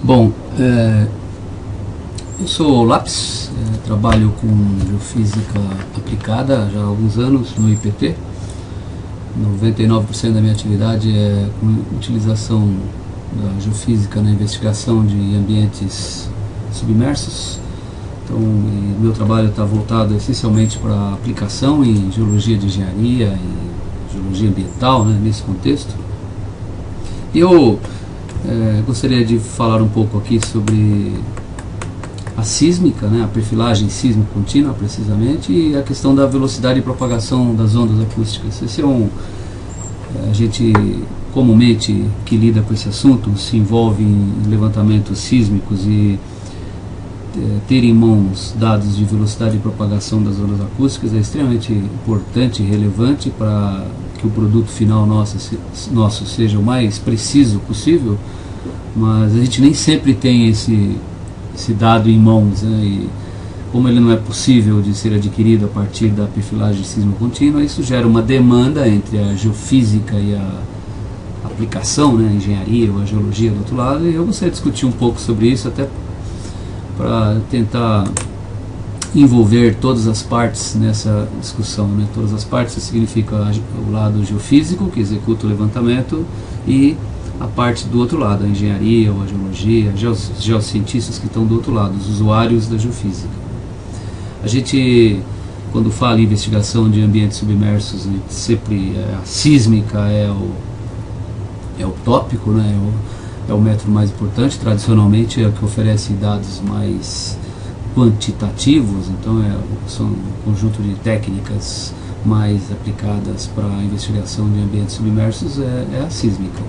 Bom, eu sou Lápis, trabalho com geofísica aplicada já há alguns anos no IPT. 99% da minha atividade é com utilização da geofísica na investigação de ambientes submersos. Então, meu trabalho está voltado essencialmente para aplicação em geologia de engenharia e geologia ambiental, né, nesse contexto. Eu gostaria de falar um pouco aqui sobre a sísmica, né, a perfilagem sísmica contínua, precisamente, e a questão da velocidade de propagação das ondas acústicas. Esse é a gente comumente que lida com esse assunto se envolve em levantamentos sísmicos e ter em mãos dados de velocidade de propagação das ondas acústicas é extremamente importante e relevante para que o produto final nosso seja o mais preciso possível, mas a gente nem sempre tem esse dado em mãos, né? E como ele não é possível de ser adquirido a partir da perfilagem sísmica contínua, isso gera uma demanda entre a geofísica e a aplicação, né, a engenharia ou a geologia do outro lado, e eu gostaria de discutir um pouco sobre isso, até para tentar envolver todas as partes nessa discussão, né? Todas as partes significa o lado geofísico, que executa o levantamento, e a parte do outro lado, a engenharia ou a geologia, geocientistas que estão do outro lado, os usuários da geofísica. A gente, quando fala em investigação de ambientes submersos, sempre a sísmica é o tópico, né? É o método mais importante, tradicionalmente é o que oferece dados mais quantitativos, então são um conjunto de técnicas mais aplicadas para a investigação de ambientes submersos, é a sísmica.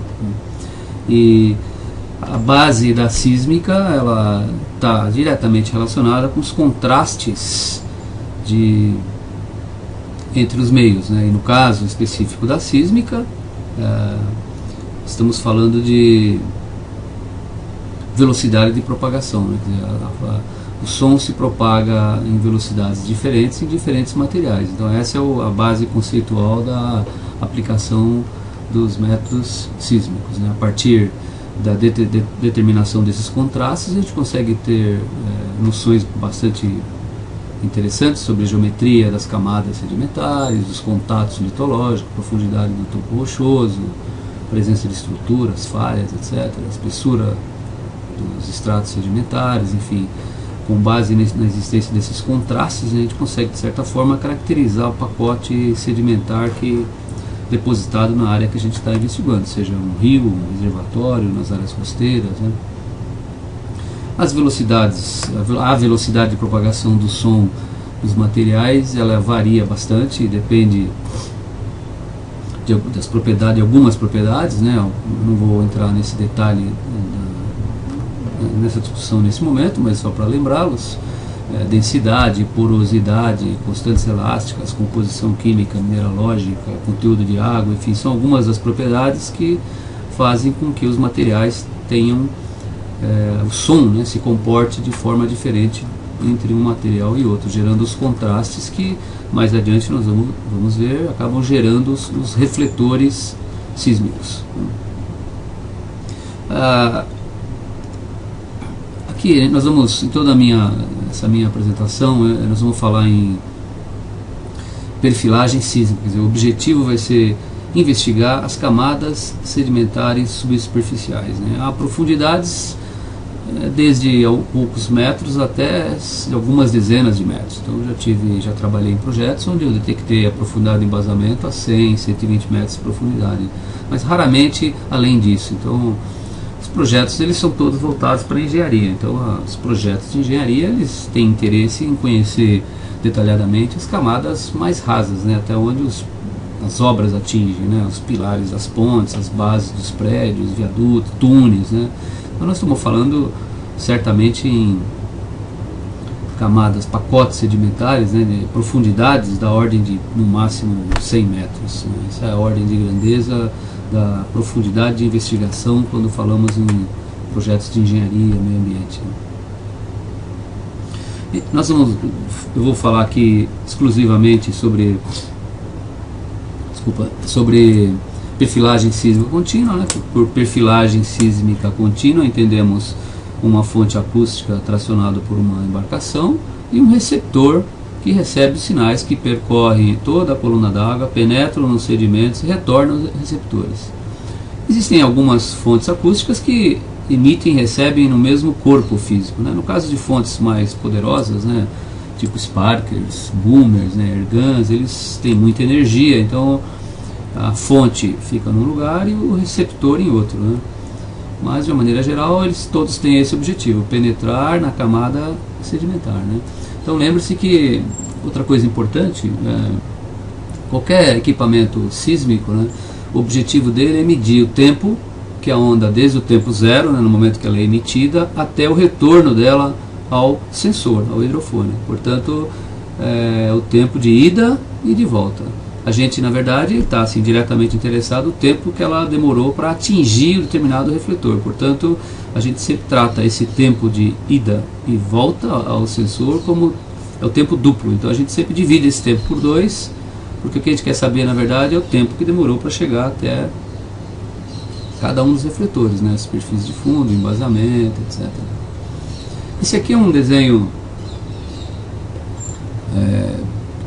E a base da sísmica, ela está diretamente relacionada com os contrastes entre os meios, né? E no caso específico da sísmica, estamos falando de velocidade de propagação, né? Quer dizer, o som se propaga em velocidades diferentes em diferentes materiais. Então essa é a base conceitual da aplicação dos métodos sísmicos, né? A partir da determinação desses contrastes, a gente consegue ter noções bastante interessantes sobre a geometria das camadas sedimentares, os contatos litológicos, profundidade do topo rochoso, presença de estruturas, falhas, etc., a espessura dos estratos sedimentares, enfim. Com base na existência desses contrastes, a gente consegue, de certa forma, caracterizar o pacote sedimentar depositado na área que a gente está investigando, seja um rio, um reservatório, nas áreas costeiras, né? As velocidades, a velocidade de propagação do som dos materiais, ela varia bastante, depende das propriedades, de algumas propriedades, né? Eu não vou entrar nesse detalhe nessa discussão nesse momento, mas só para lembrá-los: densidade, porosidade, constantes elásticas, composição química, mineralógica, conteúdo de água, enfim, são algumas das propriedades que fazem com que os materiais tenham o som, né, se comporte de forma diferente entre um material e outro, gerando os contrastes que mais adiante nós vamos ver, acabam gerando os refletores sísmicos. Aqui nós vamos, em toda essa minha apresentação, nós vamos falar em perfilagem sísmica. Quer dizer, o objetivo vai ser investigar as camadas sedimentares subsuperficiais, né? Há profundidades desde poucos metros até algumas dezenas de metros. Então já trabalhei em projetos onde eu detectei a profundidade de embasamento a 100, 120 metros de profundidade, mas raramente além disso. Então os projetos, eles são todos voltados para a engenharia. Então os projetos de engenharia, eles têm interesse em conhecer detalhadamente as camadas mais rasas, né, até onde as obras atingem, né, os pilares das pontes, as bases dos prédios, viadutos, túneis, né. Então nós estamos falando certamente em camadas, pacotes sedimentares, né, de profundidades da ordem de no máximo 100 metros, né. Essa é a ordem de grandeza da profundidade de investigação quando falamos em projetos de engenharia e meio ambiente. E eu vou falar aqui exclusivamente sobre perfilagem sísmica contínua, né? Por perfilagem sísmica contínua entendemos uma fonte acústica tracionada por uma embarcação e um receptor que recebe sinais que percorre toda a coluna d'água, penetram nos sedimentos e retornam aos receptores. Existem algumas fontes acústicas que emitem e recebem no mesmo corpo físico, né? No caso de fontes mais poderosas, né, tipo sparkers, boomers, né, airguns, eles têm muita energia, então a fonte fica num lugar e o receptor em outro, né? Mas de uma maneira geral eles todos têm esse objetivo, penetrar na camada sedimentar, né? Então lembre-se que outra coisa importante, qualquer equipamento sísmico, né, o objetivo dele é medir o tempo que a onda, desde o tempo zero, né, no momento que ela é emitida, até o retorno dela ao sensor, ao hidrofone. Portanto, o tempo de ida e de volta. A gente, na verdade, está assim, diretamente interessado no tempo que ela demorou para atingir o determinado refletor. Portanto, a gente sempre trata esse tempo de ida e volta ao sensor como é o tempo duplo. Então a gente sempre divide esse tempo por 2, porque o que a gente quer saber, na verdade, é o tempo que demorou para chegar até cada um dos refletores, né? Superfície de fundo, embasamento, etc. Esse aqui é um desenho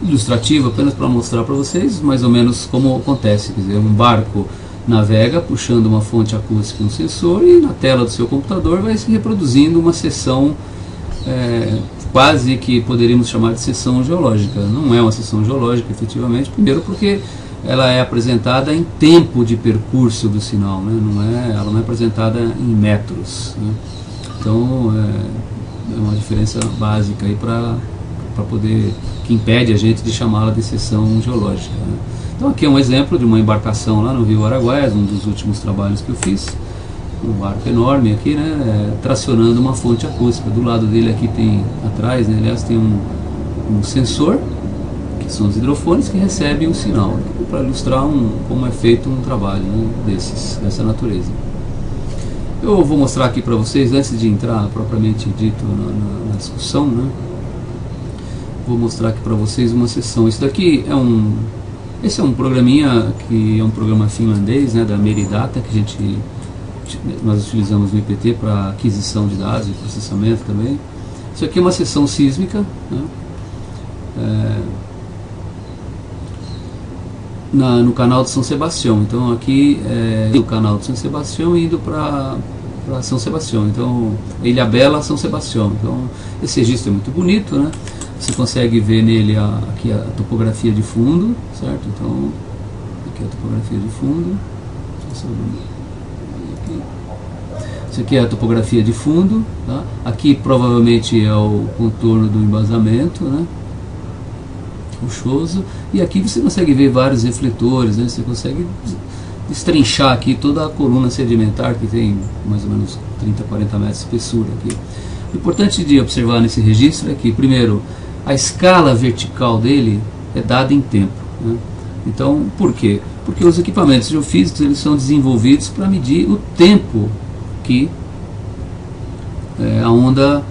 ilustrativo, apenas para mostrar para vocês mais ou menos como acontece. Quer dizer, um barco navega puxando uma fonte acústica e um sensor, e na tela do seu computador vai se reproduzindo uma seção quase que poderíamos chamar de seção geológica. Não é uma seção geológica, efetivamente, primeiro porque ela é apresentada em tempo de percurso do sinal, né? Ela não é apresentada em metros, né? Então é uma diferença básica aí para poder, que impede a gente de chamá-la de seção geológica, né? Então aqui é um exemplo de uma embarcação lá no Rio Araguaia, um dos últimos trabalhos que eu fiz, um barco enorme aqui, né, tracionando uma fonte acústica. Do lado dele aqui tem, atrás, né, aliás, tem um sensor, que são os hidrofones, que recebem o sinal, para ilustrar como é feito um trabalho, né, dessa natureza. Eu vou mostrar aqui para vocês, antes de entrar propriamente dito na discussão, né, vou mostrar aqui para vocês uma sessão. Esse daqui esse é um programinha que é um programa finlandês, né, da Meridata, que nós utilizamos no IPT para aquisição de dados e processamento também. Isso aqui é uma sessão sísmica, né, no canal de São Sebastião. Então aqui é o canal de São Sebastião indo para São Sebastião. Então Ilha Bela, São Sebastião. Então esse registro é muito bonito, né? Você consegue ver nele aqui a topografia de fundo, certo? Então aqui é a topografia de fundo. Isso aqui é a topografia de fundo, tá? Aqui provavelmente é o contorno do embasamento, né, rochoso, e aqui você consegue ver vários refletores, né? Você consegue destrinchar aqui toda a coluna sedimentar, que tem mais ou menos 30, 40 metros de espessura aqui. O importante de observar nesse registro é que, primeiro, a escala vertical dele é dada em tempo, né? Então, por quê? Porque os equipamentos geofísicos, eles são desenvolvidos para medir o tempo que a onda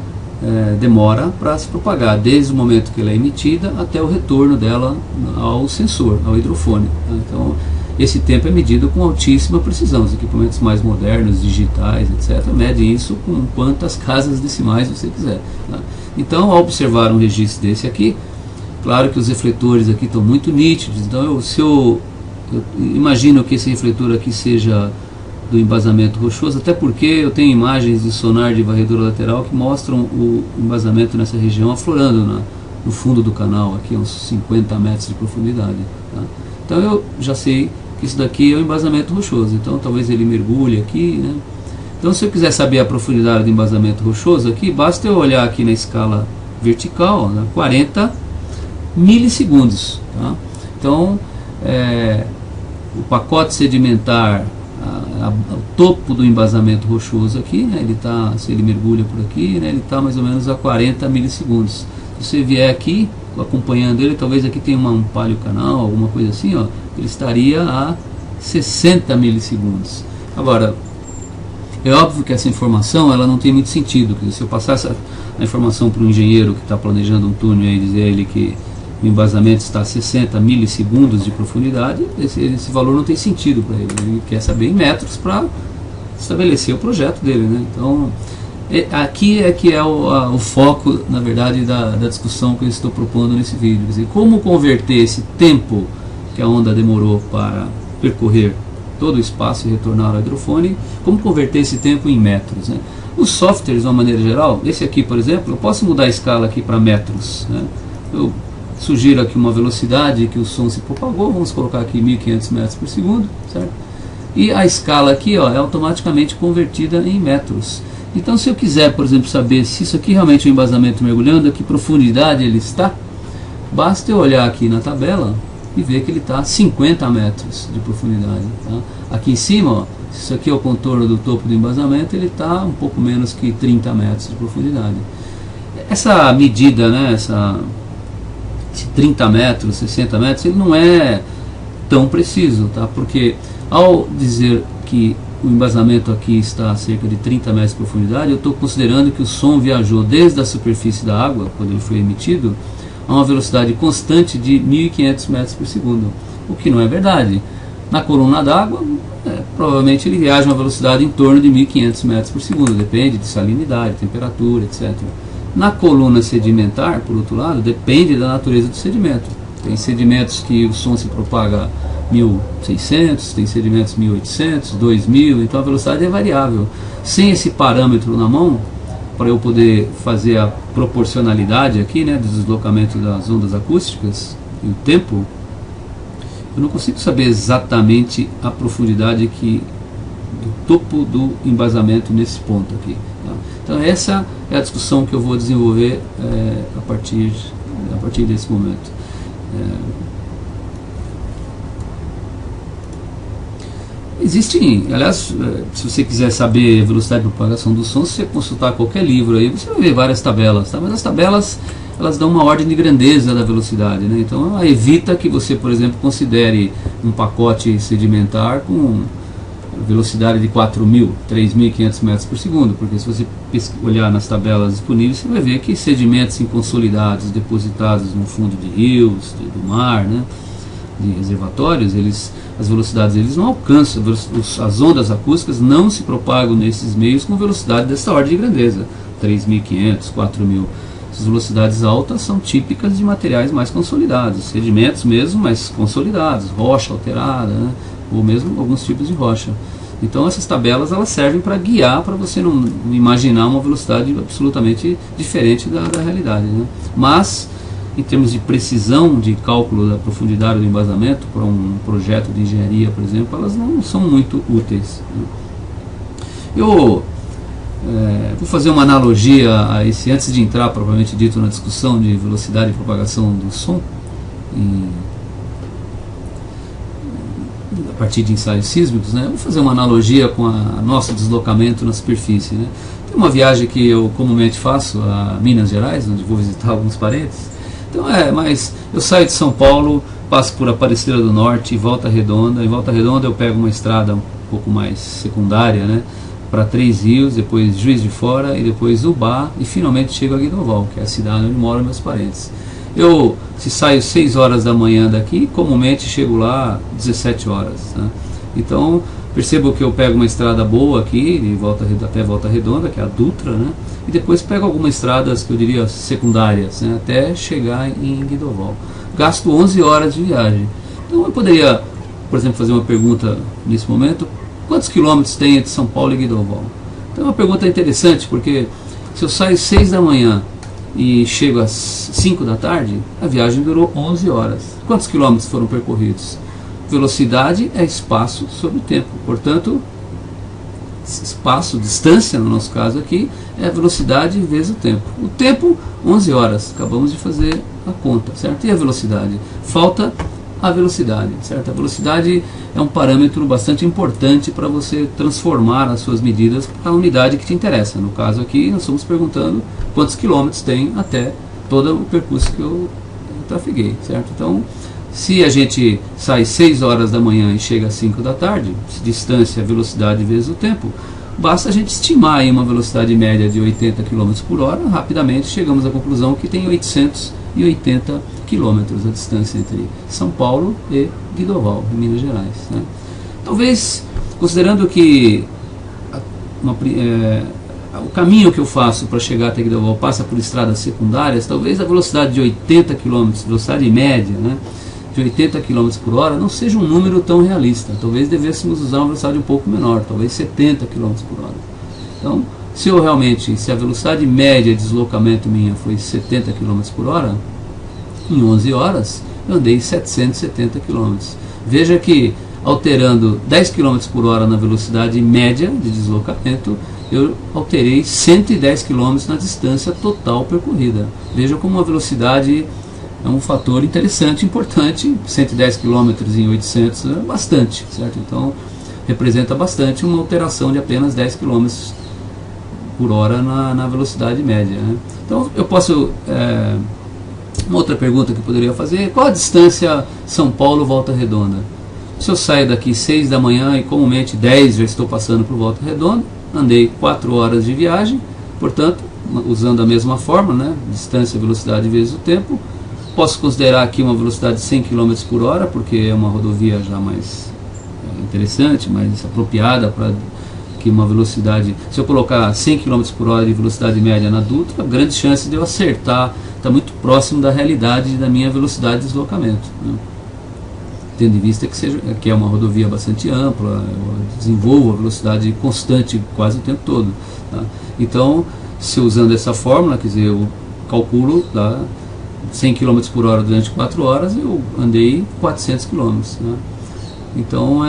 demora para se propagar, desde o momento que ela é emitida até o retorno dela ao sensor, ao hidrofone. Então, esse tempo é medido com altíssima precisão. Os equipamentos mais modernos, digitais, etc., medem isso com quantas casas decimais você quiser, tá? Então, ao observar um registro desse aqui, claro que os refletores aqui estão muito nítidos. Então, eu imagino que esse refletor aqui seja do embasamento rochoso, até porque eu tenho imagens de sonar de varredura lateral que mostram o embasamento nessa região aflorando no fundo do canal, aqui a uns 50 metros de profundidade, tá? Então eu já sei que isso daqui é o embasamento rochoso, então talvez ele mergulhe aqui, né? Então, se eu quiser saber a profundidade do embasamento rochoso aqui, basta eu olhar aqui na escala vertical, né, 40 milissegundos, tá? Então o pacote sedimentar, o topo do embasamento rochoso aqui, né, se ele mergulha por aqui, né, ele está mais ou menos a 40 milissegundos. Se você vier aqui acompanhando ele, talvez aqui tenha um palio canal, alguma coisa assim, ó, ele estaria a 60 milissegundos. Agora, é óbvio que essa informação ela não tem muito sentido. Quer dizer, se eu passar a informação para um engenheiro que está planejando um túnel e dizer a ele que o embasamento está a 60 milissegundos de profundidade, esse valor não tem sentido para ele. Ele quer saber em metros para estabelecer o projeto dele, né? Então, Aqui é que é o foco, na verdade, da discussão que eu estou propondo nesse vídeo. Quer dizer, como converter esse tempo que a onda demorou para percorrer todo o espaço e retornar ao hidrofone, como converter esse tempo em metros, né? Os softwares, de uma maneira geral, esse aqui, por exemplo, eu posso mudar a escala aqui para metros, né? Eu sugiro aqui uma velocidade que o som se propagou, vamos colocar aqui 1500 metros por segundo, certo? E a escala aqui, ó, é automaticamente convertida em metros. Então, se eu quiser, por exemplo, saber se isso aqui realmente é um embasamento mergulhando, a que profundidade ele está, basta eu olhar aqui na tabela e ver que ele está a 50 metros de profundidade. Tá? Aqui em cima, ó, se isso aqui é o contorno do topo do embasamento, ele está um pouco menos que 30 metros de profundidade. Essa medida, né, esse 30 metros, 60 metros, ele não é tão preciso, tá? Porque ao dizer que o embasamento aqui está a cerca de 30 metros de profundidade, eu estou considerando que o som viajou desde a superfície da água, quando ele foi emitido, a uma velocidade constante de 1500 metros por segundo, o que não é verdade. Na coluna d'água, provavelmente ele viaja a uma velocidade em torno de 1500 metros por segundo, depende de salinidade, temperatura, etc. Na coluna sedimentar, por outro lado, depende da natureza do sedimento. Tem sedimentos que o som se propaga 1600, tem sedimentos 1800, 2000, então a velocidade é variável. Sem esse parâmetro na mão, para eu poder fazer a proporcionalidade aqui, né, do deslocamento das ondas acústicas e o tempo, eu não consigo saber exatamente a profundidade do topo do embasamento nesse ponto aqui. Tá? Então essa é a discussão que eu vou desenvolver a partir desse momento. Existem, aliás, se você quiser saber a velocidade de propagação do som, se você consultar qualquer livro aí, você vai ver várias tabelas, tá? Mas as tabelas, elas dão uma ordem de grandeza da velocidade, né? Então ela evita que você, por exemplo, considere um pacote sedimentar com velocidade de 4.000, 3.500 metros por segundo, porque se você olhar nas tabelas disponíveis, você vai ver que sedimentos inconsolidados, depositados no fundo de rios, do mar, né, de reservatórios, as velocidades eles não alcançam, as ondas acústicas não se propagam nesses meios com velocidade dessa ordem de grandeza, 3.500, 4.000. Essas velocidades altas são típicas de materiais mais consolidados, sedimentos mesmo, mas consolidados, rocha alterada, né, ou mesmo alguns tipos de rocha. Então essas tabelas elas servem para guiar, para você não imaginar uma velocidade absolutamente diferente da realidade, né? Mas em termos de precisão de cálculo da profundidade do embasamento para um projeto de engenharia, por exemplo, elas não são muito úteis, né? Eu vou fazer uma analogia a esse, antes de entrar propriamente dito na discussão de velocidade e propagação do som a partir de ensaios sísmicos, né? Vou fazer uma analogia com o nosso deslocamento na superfície, né? Tem uma viagem que eu comumente faço a Minas Gerais, onde vou visitar alguns parentes. Então mas eu saio de São Paulo, passo por Aparecida do Norte e Volta Redonda. Em Volta Redonda eu pego uma estrada um pouco mais secundária, né, para Três Rios, depois Juiz de Fora e depois Ubá e finalmente chego a Guidoval, que é a cidade onde moram meus parentes. Eu, se saio 6 horas da manhã daqui, comumente chego lá 17 horas, né? Então percebo que eu pego uma estrada boa aqui, até Volta Redonda, que é a Dutra, né? E depois pego algumas estradas que eu diria secundárias, né, até chegar em Guidoval. Gasto 11 horas de viagem. Então eu poderia, por exemplo, fazer uma pergunta nesse momento: quantos quilômetros tem entre São Paulo e Guidoval? Então é uma pergunta interessante, porque se eu saio 6 da manhã e chego às 5 da tarde, a viagem durou 11 horas. Quantos quilômetros foram percorridos? Velocidade é espaço sobre tempo, portanto, espaço, distância no nosso caso aqui, é a velocidade vezes o tempo. O tempo, 11 horas, acabamos de fazer a conta, certo? E a velocidade? Falta a velocidade, certo? A velocidade é um parâmetro bastante importante para você transformar as suas medidas para a unidade que te interessa. No caso aqui, nós estamos perguntando quantos quilômetros tem até todo o percurso que eu trafeguei, certo? Então, se a gente sai 6 horas da manhã e chega às 5 da tarde, distância, velocidade vezes o tempo, basta a gente estimar aí uma velocidade média de 80 km por hora, rapidamente chegamos à conclusão que tem 880 quilômetros a distância entre São Paulo e Guidoval, em Minas Gerais, né? Talvez, considerando que o caminho que eu faço para chegar até Guidoval passa por estradas secundárias, talvez a velocidade de 80 km, velocidade média, né, de 80 km por hora, não seja um número tão realista. Talvez devêssemos usar uma velocidade um pouco menor, talvez 70 km por hora. Então, se a velocidade média de deslocamento minha foi 70 km por hora, em 11 horas eu andei 770 km. Veja que alterando 10 km por hora na velocidade média de deslocamento, eu alterei 110 km na distância total percorrida. Veja como a velocidade é um fator interessante, importante. 110 km em 800 é bastante, certo? Então representa bastante uma alteração de apenas 10 km por hora na velocidade média, né? Então eu posso... uma outra pergunta que eu poderia fazer: qual a distância São Paulo-Volta Redonda? Se eu saio daqui 6 da manhã e comumente 10 já estou passando por Volta Redonda, andei 4 horas de viagem, portanto, usando a mesma fórmula, né, distância, velocidade vezes o tempo, posso considerar aqui uma velocidade de 100 km por hora, porque é uma rodovia já mais interessante, mais apropriada para que uma velocidade, se eu colocar 100 km por hora de velocidade média na Dutra, a grande chance de eu acertar está muito próximo da realidade da minha velocidade de deslocamento, né? Tendo em vista que é uma rodovia bastante ampla, desenvolvo a velocidade constante quase o tempo todo, tá? Então, se usando essa fórmula, quer dizer, eu calculo, tá, 100 km por hora durante 4 horas, eu andei 400 km, né? Então,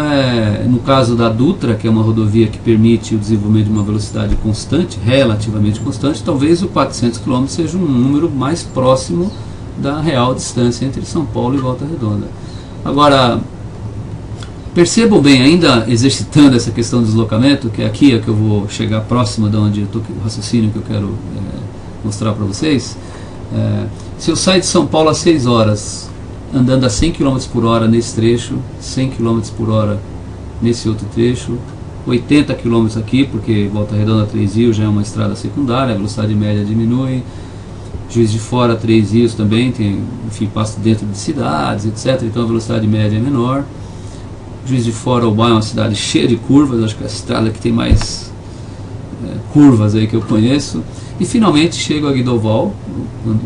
no caso da Dutra, que é uma rodovia que permite o desenvolvimento de uma velocidade constante, relativamente constante, talvez o 400 km seja um número mais próximo da real distância entre São Paulo e Volta Redonda. Agora, percebam bem, ainda exercitando essa questão do deslocamento, que aqui é que eu vou chegar próximo de onde eu estou, o raciocínio que eu quero mostrar para vocês. Se eu sair de São Paulo às 6 horas, andando a 100 km por hora nesse trecho, 100 km por hora nesse outro trecho, 80 km aqui, porque Volta Redonda 3 Rios já é uma estrada secundária, a velocidade média diminui. Juiz de Fora 3 Rios também tem, enfim, passa dentro de cidades, etc. Então a velocidade média é menor. Juiz de Fora, Ubá é uma cidade cheia de curvas, acho que é a estrada que tem mais curvas aí que eu conheço. E finalmente chego a Guidoval,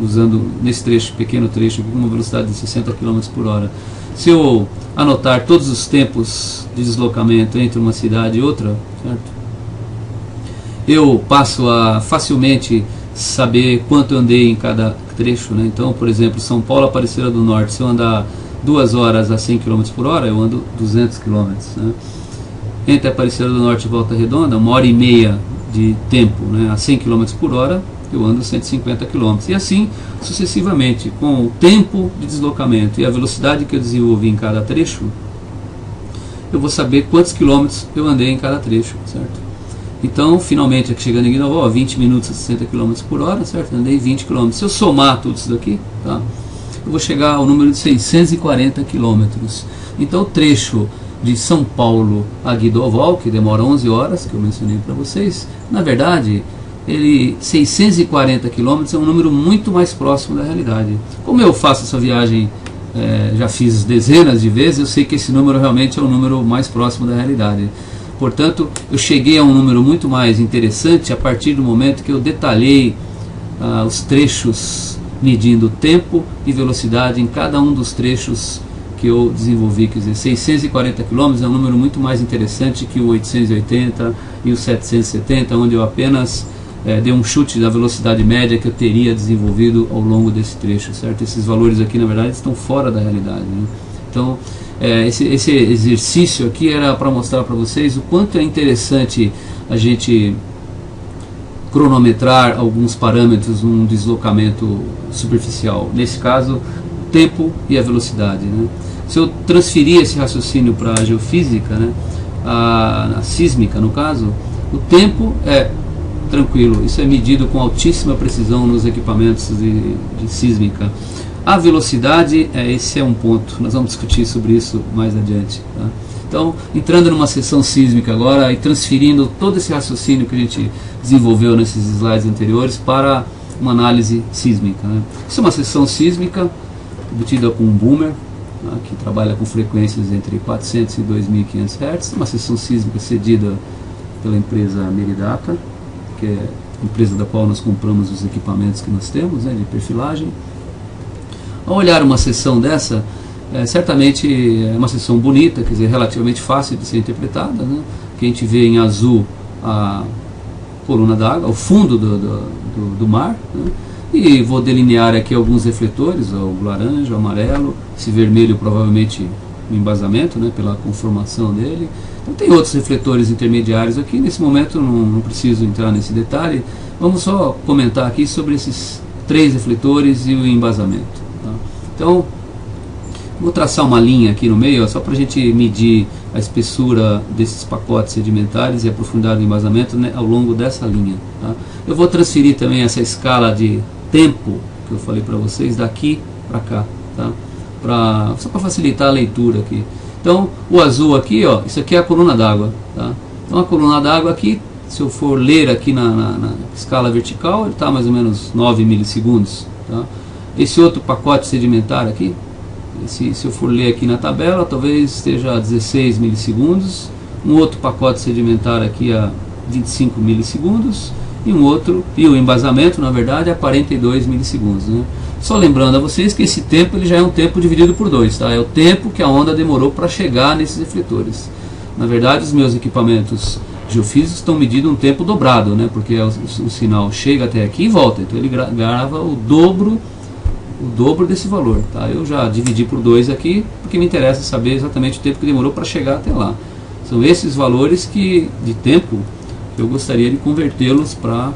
usando nesse trecho, pequeno trecho, com uma velocidade de 60 km por hora. Se eu anotar todos os tempos de deslocamento entre uma cidade e outra, certo? Eu passo a facilmente saber quanto eu andei em cada trecho, né? Então, por exemplo, São Paulo, Aparecida do Norte, se eu andar 2 horas a 100 km por hora, eu ando 200 km, né? Entre Aparecida do Norte e Volta Redonda, 1h30 de tempo, né, a 100 km por hora, eu ando 150 km. E assim sucessivamente, com o tempo de deslocamento e a velocidade que eu desenvolvi em cada trecho, eu vou saber quantos quilômetros eu andei em cada trecho, certo? Então, finalmente, aqui chegando em Guidoval, 20 minutos a 60 km por hora, certo? Andei 20 km. Se eu somar tudo isso daqui, tá, eu vou chegar ao número de 640 km. Então, o trecho de São Paulo a Guidoval, que demora 11 horas, que eu mencionei para vocês, na verdade, 640 km é um número muito mais próximo da realidade. Como eu faço essa viagem, já fiz dezenas de vezes, eu sei que esse número realmente é o número mais próximo da realidade. Portanto, eu cheguei a um número muito mais interessante a partir do momento que eu detalhei os trechos, medindo tempo e velocidade em cada um dos trechos que eu desenvolvi. Quer dizer, 640 km é um número muito mais interessante que o 880 e o 770, onde eu apenas dei um chute da velocidade média que eu teria desenvolvido ao longo desse trecho, certo? Esses valores aqui, na verdade, estão fora da realidade, né? Então, esse exercício aqui era para mostrar para vocês o quanto é interessante a gente cronometrar alguns parâmetros num deslocamento superficial. Nesse caso, o tempo e a velocidade, né? Se eu transferir esse raciocínio para a geofísica, né, a sísmica no caso, o tempo é tranquilo, isso é medido com altíssima precisão nos equipamentos de sísmica. A velocidade, esse é um ponto, nós vamos discutir sobre isso mais adiante, tá? Então, entrando numa sessão sísmica agora e transferindo todo esse raciocínio que a gente desenvolveu nesses slides anteriores para uma análise sísmica, né? Isso é uma sessão sísmica obtida com um boomer, tá, que trabalha com frequências entre 400 e 2.500 Hz, uma sessão sísmica cedida pela empresa Meridata. que é a empresa da qual nós compramos os equipamentos que nós temos, né, de perfilagem. Ao olhar uma seção dessa, certamente é uma seção bonita, quer dizer, relativamente fácil de ser interpretada, né? Que a gente vê em azul a coluna d'água, o fundo do mar, né? E vou delinear aqui alguns refletores, o laranja, o amarelo, esse vermelho provavelmente o embasamento, né, pela conformação dele. Então tem outros refletores intermediários aqui, nesse momento não preciso entrar nesse detalhe, vamos só comentar aqui sobre esses 3 refletores e o embasamento. Tá? Então, vou traçar uma linha aqui no meio, ó, só para a gente medir a espessura desses pacotes sedimentares e a profundidade do embasamento, né, ao longo dessa linha. Tá? Eu vou transferir também essa escala de tempo que eu falei para vocês daqui para cá, tá? Só para facilitar a leitura aqui. Então, o azul aqui, ó, isso aqui é a coluna d'água. Tá? Então, a coluna d'água aqui, se eu for ler aqui na escala vertical, ele está mais ou menos 9 milissegundos. Tá? Esse outro pacote sedimentar aqui, se eu for ler aqui na tabela, talvez esteja a 16 milissegundos. Um outro pacote sedimentar aqui a 25 milissegundos. E o embasamento, na verdade, é 42 milissegundos. Né? Só lembrando a vocês que esse tempo ele já é um tempo dividido por 2. Tá? É o tempo que a onda demorou para chegar nesses refletores. Na verdade, os meus equipamentos geofísicos estão medindo um tempo dobrado, né? Porque o sinal chega até aqui e volta. Então ele grava o dobro desse valor. Tá? Eu já dividi por 2 aqui, porque me interessa saber exatamente o tempo que demorou para chegar até lá. São esses valores de tempo eu gostaria de convertê-los para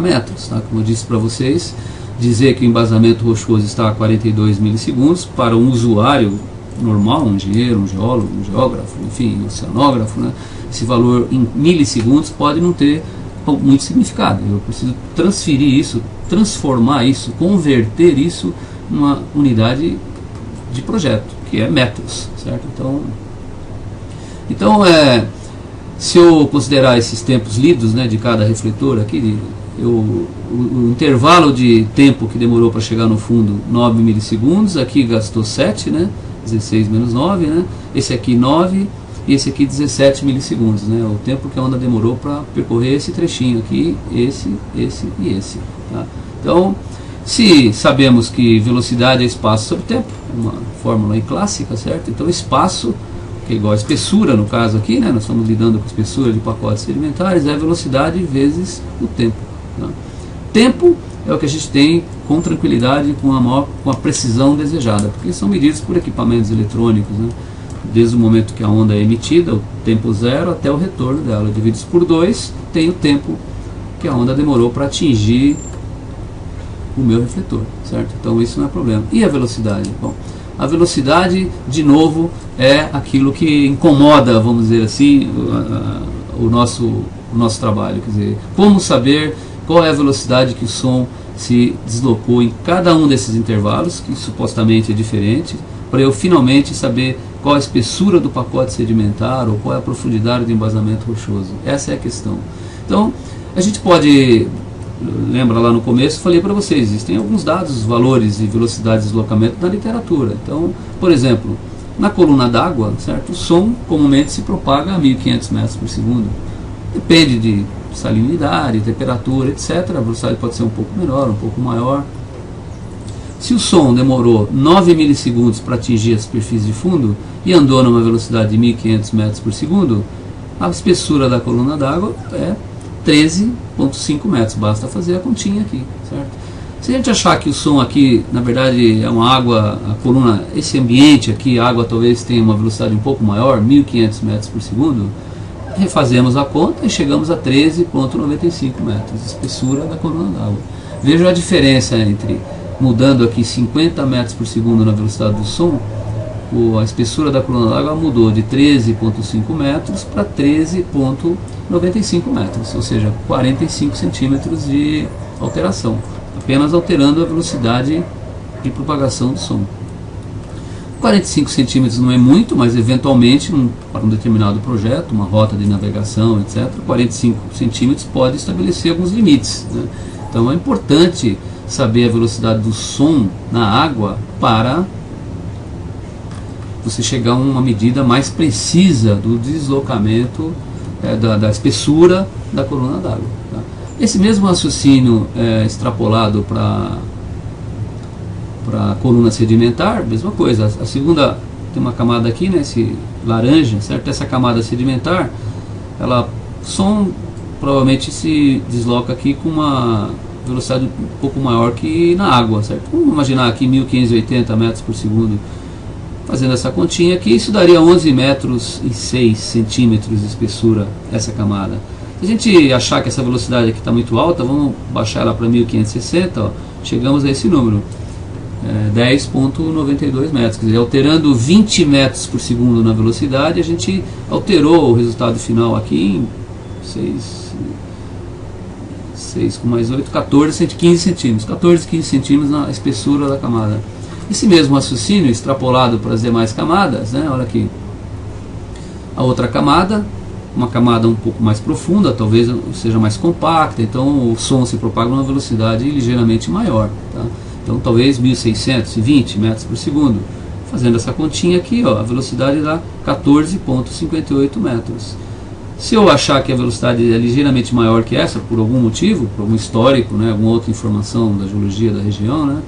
metros. Tá? Como eu disse para vocês, dizer que o embasamento rochoso está a 42 milissegundos para um usuário normal, um engenheiro, um geólogo, um geógrafo, enfim, um oceanógrafo, né? Esse valor em milissegundos pode não ter muito significado. Eu preciso transferir isso, transformar isso, converter isso numa unidade de projeto, que é metros, certo? Então se eu considerar esses tempos lidos, né, de cada refletor aqui, o intervalo de tempo que demorou para chegar no fundo, 9 milissegundos, aqui gastou 7, né, 16 menos 9, né, esse aqui 9 e esse aqui 17 milissegundos, né, o tempo que a onda demorou para percorrer esse trechinho aqui, esse e esse. Tá? Então, se sabemos que velocidade é espaço sobre tempo, uma fórmula aí clássica, certo? Então, espaço, que é igual a espessura no caso aqui, né? Nós estamos lidando com espessura de pacotes sedimentares, é a velocidade vezes o tempo. Tá? Tempo é o que a gente tem com tranquilidade, com a precisão desejada, porque são medidos por equipamentos eletrônicos, né? Desde o momento que a onda é emitida, o tempo zero, até o retorno dela. Divididos por 2, tem o tempo que a onda demorou para atingir o meu refletor, certo? Então isso não é problema. E a velocidade? Bom, a velocidade, de novo, é aquilo que incomoda, vamos dizer assim, o nosso trabalho. Quer dizer, como saber qual é a velocidade que o som se deslocou em cada um desses intervalos, que supostamente é diferente, para eu finalmente saber qual a espessura do pacote sedimentar ou qual é a profundidade do embasamento rochoso. Essa é a questão. Então, a gente pode... Lembra lá no começo, falei para vocês, existem alguns dados, valores e velocidade de deslocamento na literatura. Então, por exemplo, na coluna d'água, certo? O som comumente se propaga a 1500 metros por segundo. Depende de salinidade, temperatura, etc. A velocidade pode ser um pouco menor, um pouco maior. Se o som demorou 9 milissegundos para atingir a superfície de fundo e andou numa velocidade de 1500 metros por segundo, a espessura da coluna d'água é 13,5 metros, basta fazer a continha aqui, certo? Se a gente achar que o som aqui, na verdade, é uma água, a coluna, esse ambiente aqui, a água talvez tenha uma velocidade um pouco maior, 1500 metros por segundo, refazemos a conta e chegamos a 13,95 metros de espessura da coluna d'água. Vejam a diferença entre, mudando aqui 50 metros por segundo na velocidade do som, a espessura da coluna d'água mudou de 13,5 metros para 13,95 metros, ou seja, 45 centímetros de alteração, apenas alterando a velocidade de propagação do som. 45 centímetros não é muito, mas eventualmente, para um determinado projeto, uma rota de navegação, etc., 45 centímetros pode estabelecer alguns limites, né? Então é importante saber a velocidade do som na água para você chegar a uma medida mais precisa do deslocamento da espessura da coluna d'água. Tá? Esse mesmo raciocínio extrapolado para a coluna sedimentar, mesma coisa. A segunda, tem uma camada aqui, né, esse laranja, certo? Essa camada sedimentar, o som provavelmente se desloca aqui com uma velocidade um pouco maior que na água, certo? Vamos imaginar aqui 1580 metros por segundo. Fazendo essa continha aqui, isso daria 11 metros e 6 centímetros de espessura, essa camada. Se a gente achar que essa velocidade aqui está muito alta, vamos baixar ela para 1560, ó, chegamos a esse número, 10,92 metros. Quer dizer, alterando 20 metros por segundo na velocidade, a gente alterou o resultado final aqui em 6 com mais 8, 15 centímetros. 14, 15 centímetros na espessura da camada. Esse mesmo raciocínio extrapolado para as demais camadas, né? Olha aqui, a outra camada, uma camada um pouco mais profunda, talvez seja mais compacta, então o som se propaga numa velocidade ligeiramente maior, tá? Então talvez 1620 metros por segundo. Fazendo essa continha aqui, ó, a velocidade dá 14,58 metros. Se eu achar que a velocidade é ligeiramente maior que essa, por algum motivo, por algum histórico, né, alguma outra informação da geologia da região, né,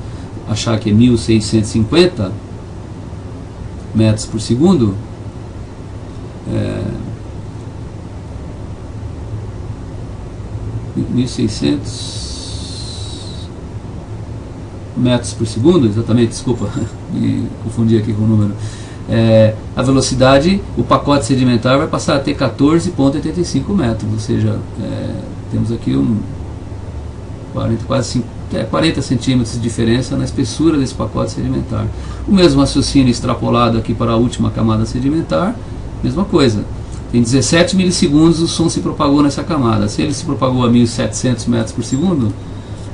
achar que é 1650 metros por segundo, 1600 metros por segundo, exatamente, desculpa, me confundi aqui com o número. A velocidade, o pacote sedimentar vai passar a ter 14,85 metros, ou seja, temos aqui 40 centímetros de diferença na espessura desse pacote sedimentar. O mesmo raciocínio extrapolado aqui para a última camada sedimentar, mesma coisa. Em 17 milissegundos o som se propagou nessa camada. Se ele se propagou a 1700 metros por segundo,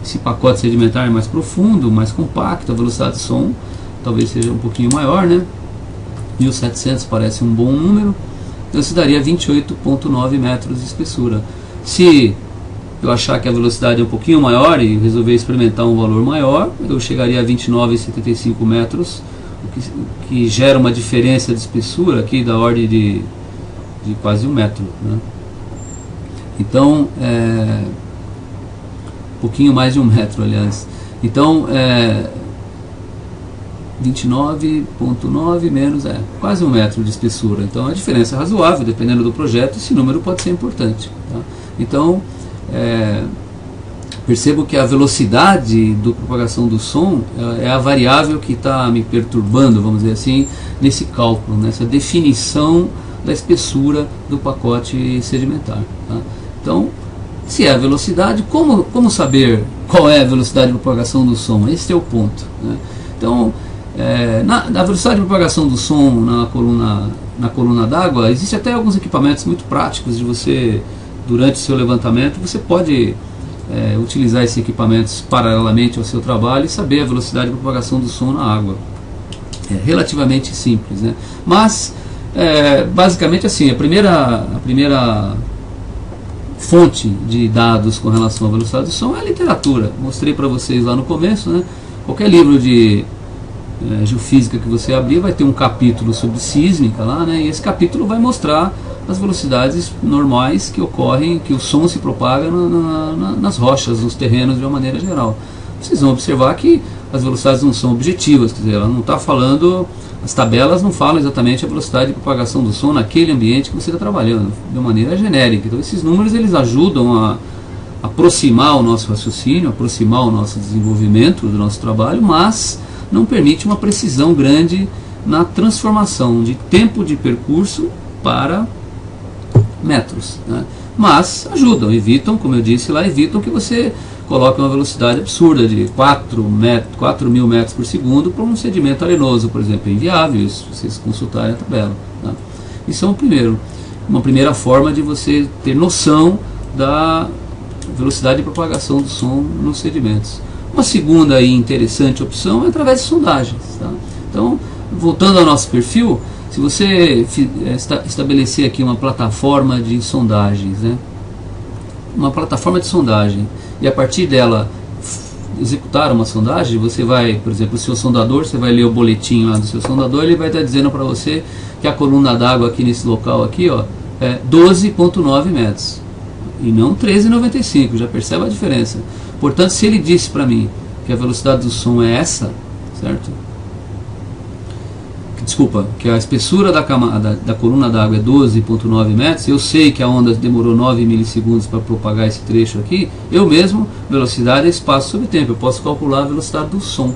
esse pacote sedimentar é mais profundo, mais compacto, a velocidade de som talvez seja um pouquinho maior, né? 1700 parece um bom número, então isso daria 28,9 metros de espessura. Se eu achar que a velocidade é um pouquinho maior e resolver experimentar um valor maior, eu chegaria a 29,75 metros, o que gera uma diferença de espessura aqui da ordem de quase 1 metro, né? Então, um pouquinho mais de 1 metro, aliás. Então, 29,9 menos, quase 1 metro de espessura. Então, a diferença é razoável, dependendo do projeto, esse número pode ser importante, tá? Então, percebo que a velocidade da propagação do som é a variável que está me perturbando, vamos dizer assim, nesse cálculo, nessa definição da espessura do pacote sedimentar, tá? Então, se é a velocidade, como saber qual é a velocidade de propagação do som? Esse é o ponto, né? Então, na velocidade de propagação do som na coluna d'água, existem até alguns equipamentos muito práticos de você, durante o seu levantamento, você pode utilizar esses equipamentos paralelamente ao seu trabalho e saber a velocidade de propagação do som na água. É relativamente simples, né? Mas, basicamente assim, a primeira fonte de dados com relação à velocidade do som é a literatura. Mostrei para vocês lá no começo, né? Qualquer livro de geofísica que você abrir vai ter um capítulo sobre sísmica lá, né? E esse capítulo vai mostrar as velocidades normais que ocorrem, que o som se propaga nas rochas, nos terrenos de uma maneira geral. Vocês vão observar que as velocidades não são objetivas, quer dizer, ela não está falando, as tabelas não falam exatamente a velocidade de propagação do som naquele ambiente que você está trabalhando, de uma maneira genérica. Então esses números eles ajudam a aproximar o nosso raciocínio, aproximar o nosso desenvolvimento do nosso trabalho, mas não permite uma precisão grande na transformação de tempo de percurso para metros, né? Mas ajudam, evitam, como eu disse lá, evitam que você coloque uma velocidade absurda de 4.000 metros por segundo para um sedimento arenoso, por exemplo. É inviável isso, se vocês consultarem a tabela, tá? Isso é uma primeira forma de você ter noção da velocidade de propagação do som nos sedimentos. Uma segunda e interessante opção é através de sondagens, tá? Então, voltando ao nosso perfil, se você estabelecer aqui uma plataforma de sondagens, né? Uma plataforma de sondagem, e a partir dela executar uma sondagem, você vai, por exemplo, o seu sondador, você vai ler o boletim lá do seu sondador, ele vai estar dizendo para você que a coluna d'água aqui nesse local aqui, ó, 12,9 metros e não 13,95, já percebe a diferença. Portanto, se ele disse para mim que a velocidade do som é essa, certo? Desculpa, que a espessura da camada da coluna d'água é 12,9 metros, eu sei que a onda demorou 9 milissegundos para propagar esse trecho aqui, eu mesmo, velocidade é espaço sobre tempo, eu posso calcular a velocidade do som.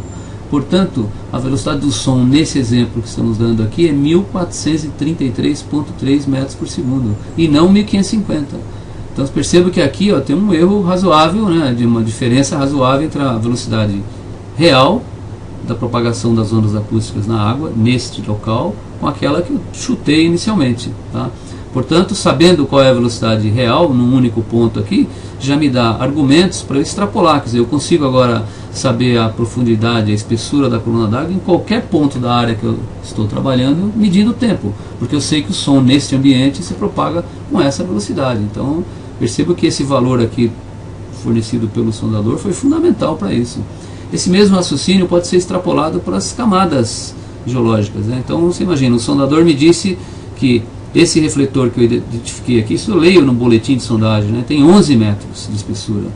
Portanto, a velocidade do som nesse exemplo que estamos dando aqui é 1433,3 metros por segundo e não 1550. Então perceba que aqui tem um erro razoável, né, de uma diferença razoável entre a velocidade real da propagação das ondas acústicas na água neste local com aquela que eu chutei inicialmente, tá? Portanto, sabendo qual é a velocidade real num único ponto aqui, já me dá argumentos para eu extrapolar, quer dizer, eu consigo agora saber a profundidade, a espessura da coluna d'água em qualquer ponto da área que eu estou trabalhando, medindo o tempo, porque eu sei que o som neste ambiente se propaga com essa velocidade. Então, percebo que esse valor aqui fornecido pelo sondador foi fundamental para isso. Esse mesmo raciocínio pode ser extrapolado para as camadas geológicas, né? Então você imagina, o sondador me disse que esse refletor que eu identifiquei aqui, isso eu leio no boletim de sondagem, né, tem 11 metros de espessura.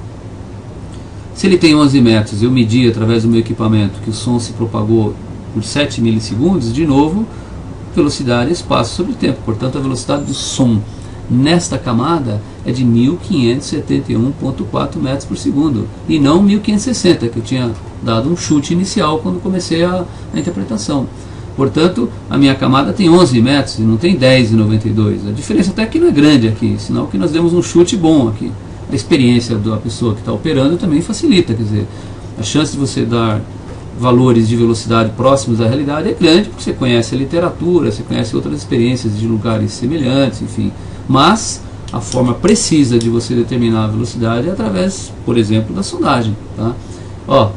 Se ele tem 11 metros, eu medi através do meu equipamento que o som se propagou por 7 milissegundos, de novo, velocidade é espaço sobre tempo, portanto a velocidade do som nesta camada é de 1571,4 metros por segundo e não 1560, que eu tinha dado um chute inicial quando comecei a interpretação. Portanto, a minha camada tem 11 metros e não tem 10,92. A diferença até que não é grande aqui, senão que nós demos um chute bom aqui. A experiência da pessoa que está operando também facilita, quer dizer, a chance de você dar valores de velocidade próximos da realidade é grande, porque você conhece a literatura, você conhece outras experiências de lugares semelhantes, enfim. Mas a forma precisa de você determinar a velocidade é através, por exemplo, da sondagem, tá?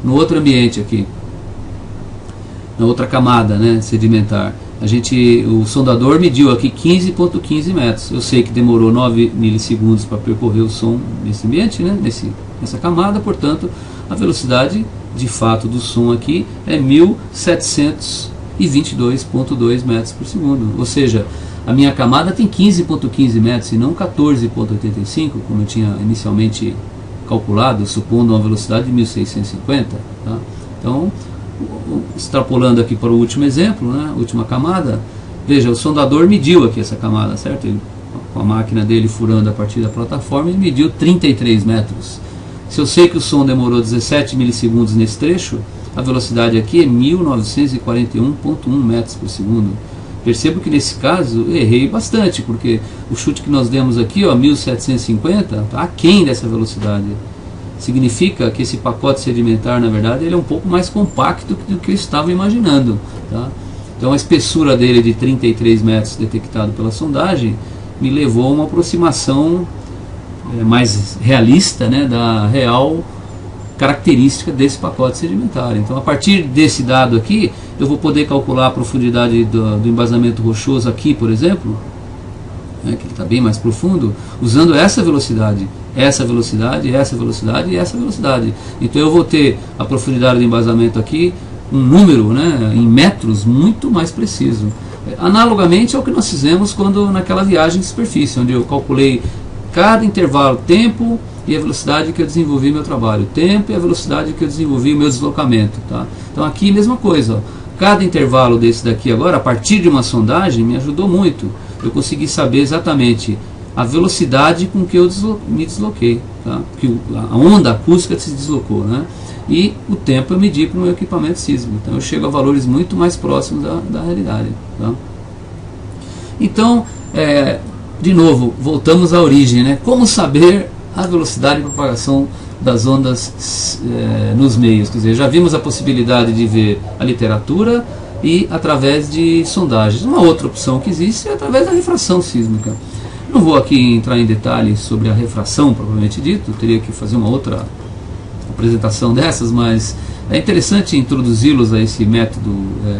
No outro ambiente aqui, na outra camada, né, sedimentar, o sondador mediu aqui 15,15 metros. Eu sei que demorou 9 milissegundos para percorrer o som nesse ambiente, né, nessa camada, portanto, a velocidade de fato do som aqui é 1722,2 metros por segundo. Ou seja, a minha camada tem 15,15 metros e não 14,85, como eu tinha inicialmente calculado, supondo uma velocidade de 1650. Tá? Então, extrapolando aqui para o último exemplo, né, última camada, veja, o sondador mediu aqui essa camada, certo? Ele, com a máquina dele furando a partir da plataforma, ele mediu 33 metros. Se eu sei que o som demorou 17 milissegundos nesse trecho, a velocidade aqui é 1941,1 metros por segundo. Percebo que nesse caso eu errei bastante, porque o chute que nós demos aqui, 1750, está aquém dessa velocidade. Significa que esse pacote sedimentar, na verdade, ele é um pouco mais compacto do que eu estava imaginando. Tá? Então a espessura dele de 33 metros detectado pela sondagem me levou a uma aproximação mais realista, né, da real característica desse pacote sedimentar. Então, a partir desse dado aqui, eu vou poder calcular a profundidade do embasamento rochoso aqui, por exemplo, né, que está bem mais profundo, usando essa velocidade, essa velocidade, essa velocidade e essa velocidade. Então, eu vou ter a profundidade do embasamento aqui, um número, né, em metros muito mais preciso. Analogamente ao que nós fizemos naquela viagem de superfície, onde eu calculei cada intervalo, tempo e a velocidade que eu desenvolvi meu trabalho, tempo e a velocidade que eu desenvolvi o meu deslocamento, tá? Então aqui mesma coisa, ó. Cada intervalo desse daqui agora, a partir de uma sondagem, me ajudou muito. Eu consegui saber exatamente a velocidade com que eu me desloquei, tá? Que a onda acústica se deslocou, né? E o tempo eu medi para o meu equipamento sísmico. Então eu chego a valores muito mais próximos da realidade, tá? Então, de novo, voltamos à origem, né? Como saber a velocidade de propagação das ondas nos meios? Quer dizer, já vimos a possibilidade de ver a literatura e através de sondagens. Uma outra opção que existe é através da refração sísmica. Não vou aqui entrar em detalhes sobre a refração propriamente dito, teria que fazer uma outra apresentação dessas, mas é interessante introduzi-los a esse método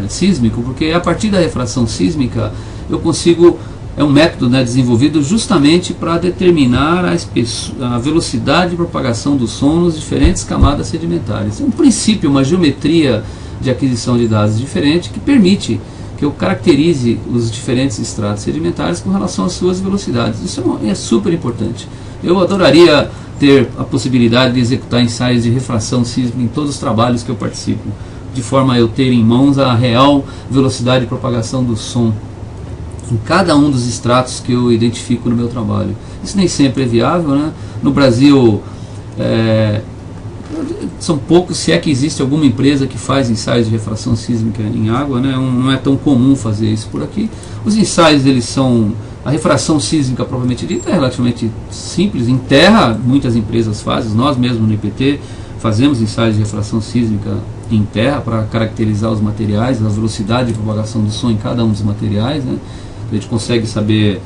sísmico, porque a partir da refração sísmica eu consigo, é um método, né, desenvolvido justamente para determinar a velocidade de propagação do som nas diferentes camadas sedimentares. É um princípio, uma geometria de aquisição de dados diferente que permite que eu caracterize os diferentes estratos sedimentares com relação às suas velocidades. Isso é super importante. Eu adoraria ter a possibilidade de executar ensaios de refração sísmica em todos os trabalhos que eu participo, de forma a eu ter em mãos a real velocidade de propagação do som em cada um dos estratos que eu identifico no meu trabalho. Isso nem sempre é viável, né? No Brasil, são poucos, se é que existe alguma empresa que faz ensaios de refração sísmica em água, né? Não é tão comum fazer isso por aqui. Os ensaios, eles são... A refração sísmica propriamente dita é relativamente simples. Em terra, muitas empresas fazem, nós mesmos no IPT fazemos ensaios de refração sísmica em terra para caracterizar os materiais, a velocidade de propagação do som em cada um dos materiais, né? A gente consegue saber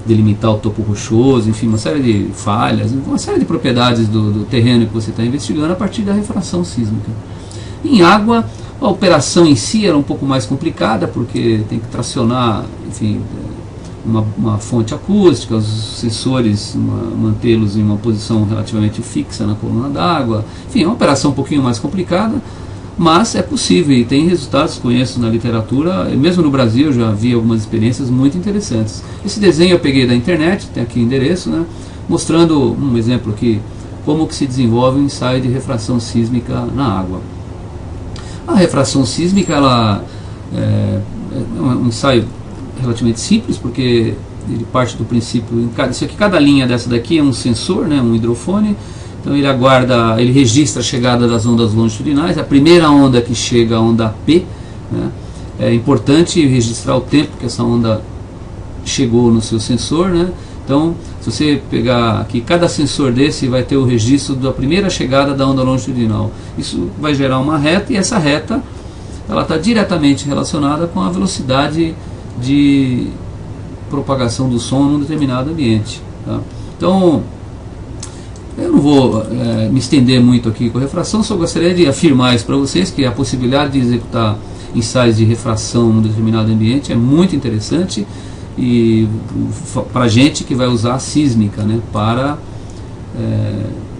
delimitar o topo rochoso, enfim, uma série de falhas, uma série de propriedades do terreno que você está investigando a partir da refração sísmica. Em água, a operação em si era um pouco mais complicada, porque tem que tracionar, enfim, uma fonte acústica, os sensores, mantê-los em uma posição relativamente fixa na coluna d'água. Enfim, é uma operação um pouquinho mais complicada, mas é possível e tem resultados, conheço na literatura, mesmo no Brasil eu já vi algumas experiências muito interessantes. Esse desenho eu peguei da internet, tem aqui o endereço, né, mostrando um exemplo aqui, como que se desenvolve um ensaio de refração sísmica na água. A refração sísmica, ela é um ensaio relativamente simples, porque ele parte do princípio, cada linha dessa daqui é um sensor, né, um hidrofone. Então ele aguarda, ele registra a chegada das ondas longitudinais. A primeira onda que chega, a onda P, né, é importante registrar o tempo que essa onda chegou no seu sensor, né. Então, se você pegar aqui, cada sensor desse vai ter o registro da primeira chegada da onda longitudinal. Isso vai gerar uma reta, e essa reta ela está diretamente relacionada com a velocidade de propagação do som num determinado ambiente, tá? Então, eu não vou me estender muito aqui com a refração, só gostaria de afirmar isso para vocês, que a possibilidade de executar ensaios de refração num determinado ambiente é muito interessante, e para a gente que vai usar a sísmica, né, para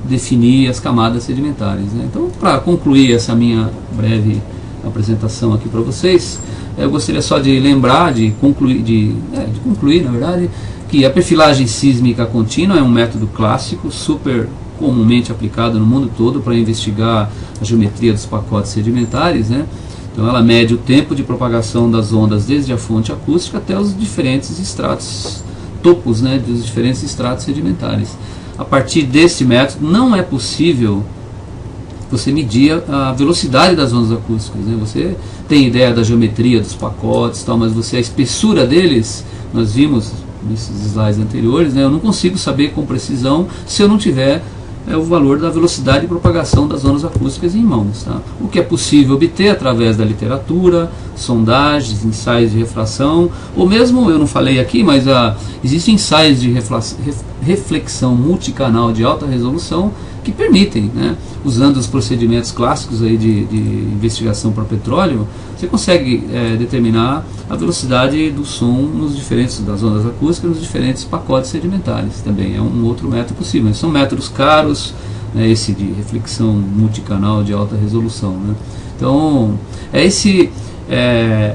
definir as camadas sedimentares, né? Então, para concluir essa minha breve apresentação aqui para vocês, eu gostaria só de lembrar, de concluir, na verdade, que a perfilagem sísmica contínua é um método clássico, super comumente aplicado no mundo todo para investigar a geometria dos pacotes sedimentares, né? Então ela mede o tempo de propagação das ondas desde a fonte acústica até os diferentes estratos, topos, né, dos diferentes estratos sedimentares. A partir desse método não é possível você medir a velocidade das ondas acústicas, né? Você tem ideia da geometria dos pacotes, tal, mas a espessura deles, nós vimos nesses slides anteriores, né? Eu não consigo saber com precisão se eu não tiver o valor da velocidade de propagação das ondas acústicas em mãos, tá? O que é possível obter através da literatura, sondagens, ensaios de refração, ou mesmo, eu não falei aqui, mas existem ensaios de reflexão multicanal de alta resolução que permitem, né, usando os procedimentos clássicos aí de investigação para petróleo, você consegue determinar a velocidade do som das ondas acústicas nos diferentes pacotes sedimentares. Também é um outro método possível. São métodos caros, né, esse de reflexão multicanal de alta resolução, né? Então,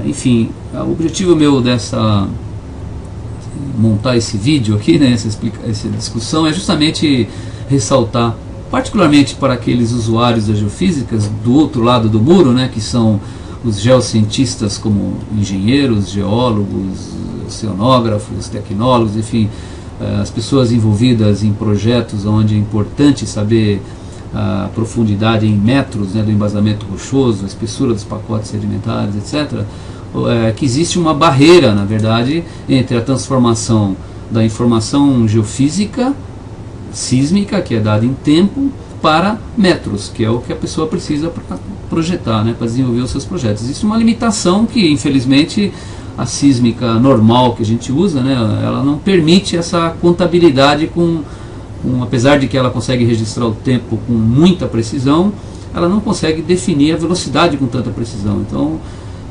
enfim, o objetivo meu montar esse vídeo aqui, né, essa discussão, é justamente ressaltar, particularmente para aqueles usuários da geofísica do outro lado do muro, né, que são os geocientistas como engenheiros, geólogos, oceanógrafos, tecnólogos, enfim, as pessoas envolvidas em projetos onde é importante saber a profundidade em metros, né, do embasamento rochoso, a espessura dos pacotes sedimentares, etc., que existe uma barreira, na verdade, entre a transformação da informação geofísica sísmica, que é dada em tempo, para metros, que é o que a pessoa precisa para projetar, né, para desenvolver os seus projetos. Existe uma limitação que, infelizmente, a sísmica normal que a gente usa, né, ela não permite essa contabilidade apesar de que ela consegue registrar o tempo com muita precisão, ela não consegue definir a velocidade com tanta precisão. Então,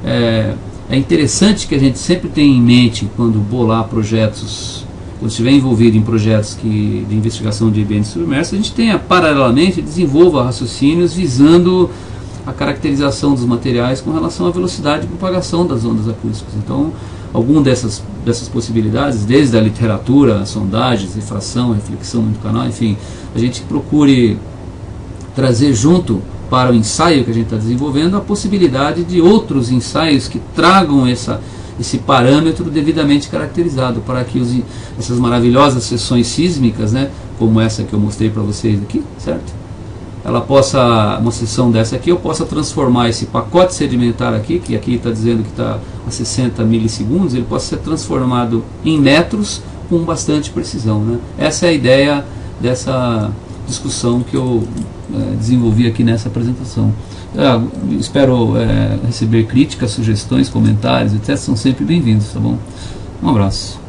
é interessante que a gente sempre tenha em mente, quando bolar projetos, quando estiver envolvido em projetos de investigação de ambientes submersos, a gente tenha paralelamente, desenvolva raciocínios visando a caracterização dos materiais com relação à velocidade de propagação das ondas acústicas. Então, alguma dessas possibilidades, desde a literatura, sondagens, refração, reflexão no canal, enfim, a gente procure trazer junto para o ensaio que a gente está desenvolvendo a possibilidade de outros ensaios que tragam esse parâmetro devidamente caracterizado, para que essas maravilhosas sessões sísmicas, né, como essa que eu mostrei para vocês aqui, certo? Uma sessão dessa aqui, eu possa transformar esse pacote sedimentar aqui, que aqui está dizendo que está a 60 milissegundos, ele possa ser transformado em metros com bastante precisão, né? Essa é a ideia dessa discussão que eu desenvolvi aqui nessa apresentação. Espero receber críticas, sugestões, comentários, etc. São sempre bem-vindos, tá bom? Um abraço.